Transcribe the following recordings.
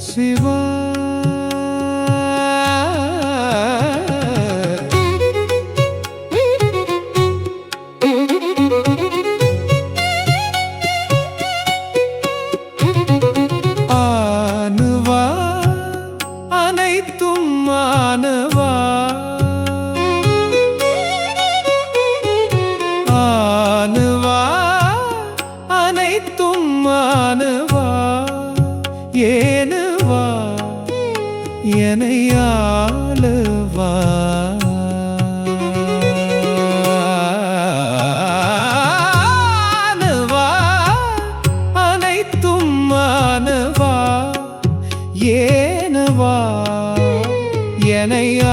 சிவா ஆனுவா அனைத்தும் மானவா ஆனுவா அனைத்தும் மானவா ஏனுவா எனையாளுவா ஆனவா அனைத்தும் மானவா ஏனவா எனையாளுவா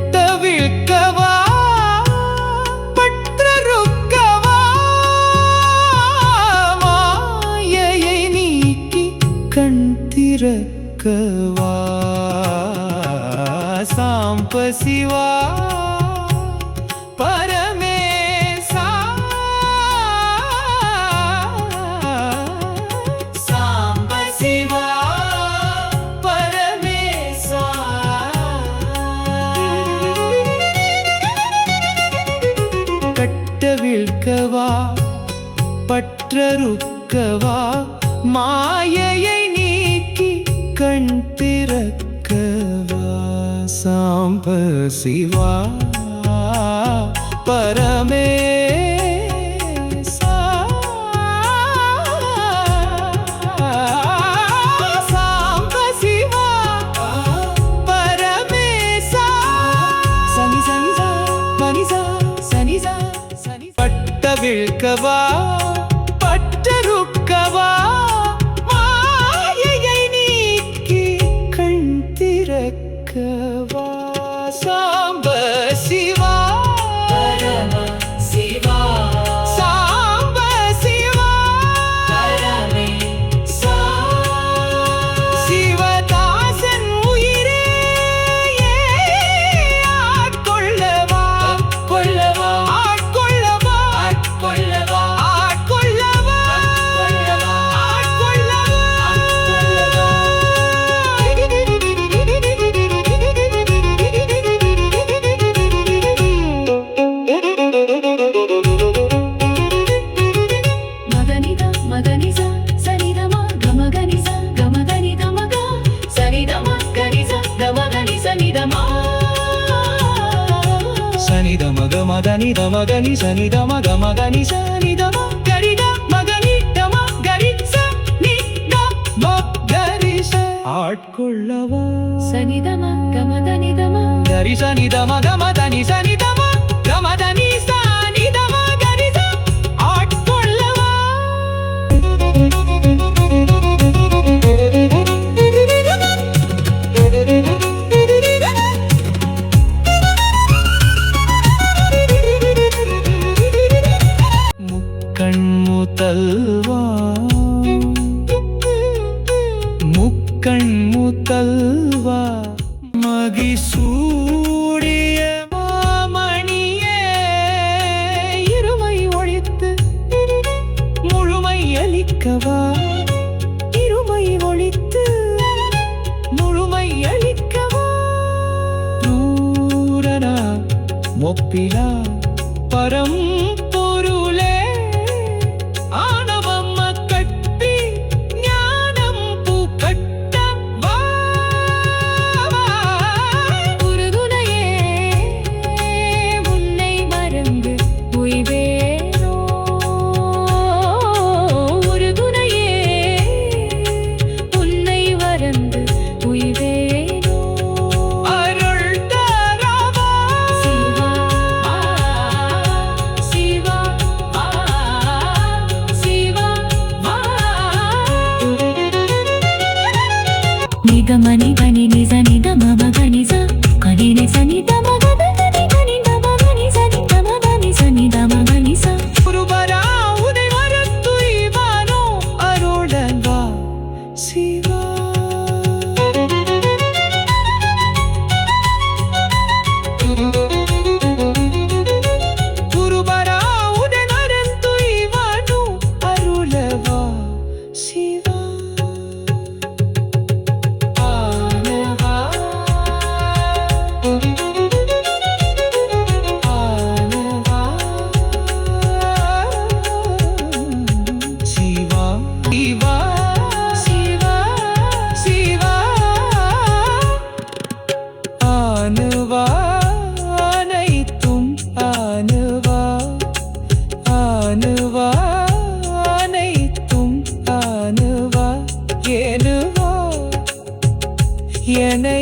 கட்டவிழ்க்கவா பற்றறுக்கவா மாயையை நீக்கி கண் திறக்கவா சாம்பசிவா பரமேசா சாம்பசிவா பரமேசா கட்டவிழ்க்கவா பற்றறுக்கவா மாயையை நீக்கி கண் திறக்கவா சாம்பசிவா பரமேசா சாம்பசிவா பரமேசா சனி சனிசா மனிசா சனிசா சனி பட்டவிழ்க்கவா பற்றறுக்கவா மாயையை நீக்கி கண் திறக்கவா சாம்பசிவா பரமசிவா சாம்பசிவா பரமேசா சிவதாசன் உயிரே ஆட்கொள்ளவா கொள்ளவா ஆட்கொள்ளவா ஆட்கொள்ளவா ஆட்கொள்ளவா மதனி தமகனி சனி தமக மகனி சனி தம கரித மகனி தம கரி சனி தம கரி ச ஆட்கொள்ளவா சனி தம கமதனி தம கரி சனி தம கமதனி சனி தம கமதனி சனி தம கரி ச ஆட்கொள்ளவா முக்கண்முதல்வா முக்கண்முதல்வா மகிசூடிய மாமணியே இருமை ஒழித்து முழுமை அளிக்கவா இருமை ஒழித்து முழுமை அளிக்கவா நூரனா மொப்பிலா பரம் பொருளே ஆணவம் கட்டி ஞானம் பூக்கட்ட வா ஆனுவா ஆனுவா அனைத்தும் ஆனுவா ஏனுவா என்னை